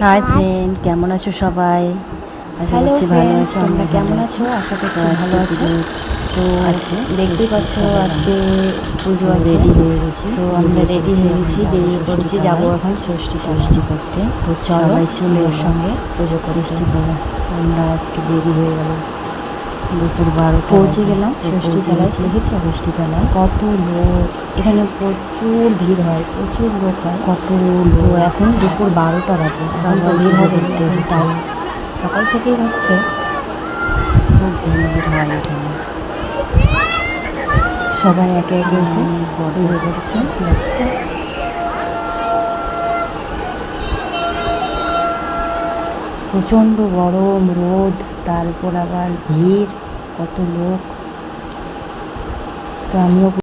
Hi friend, কেমন আছো সবাই? আশা হ্যালো করছি ভালো ফ্রেন্ডস, আছো। তোমরা আমরা কেমন ভালো আছো? আছি। আশা করছি তো ভালো আজকে আছো। পুজো তো আছে, দেখতেই পাচ্ছ আজকে পুজো তো আছে। রেডি হয়ে গেছি, তো আমরা রেডি পড়েছি, হয়ে এখন গেছি, যাবো বেরিয়ে ষষ্ঠী পড়েছি, যাবো তলায় এখন ষষ্ঠী তলায়। ষষ্ঠী করতে। তো চলো সবাই চলে আমার এলো সঙ্গে পুজো করতে। ষষ্ঠী করে। আমরা আজকে দেরি হয়ে গেল, দুপুর 12টা পৌঁছে বাজে। গেলাম তো ষষ্ঠী পৌঁছে তলায়, গেছি দেখেছো ষষ্ঠী তলায়। কত লোক, এখানে প্রচুর ভিড় হয়, প্রচুর লোক হয়। কত তো লোক, এখন দুপুর 12টা বাজে, এখন তো সবাই ভিড় পুজো হবে, করতে এখন এসেছে। টাইম সকাল থেকেই হচ্ছে। খুব ভিড় হয় এখানে, সবাই একে একে এসে বড় পুজো এসেছে। করছে, দেখছো। প্রচণ্ড গরম, রোদ, তার উপর আবার ভিড়, কত লোক। তো আমিও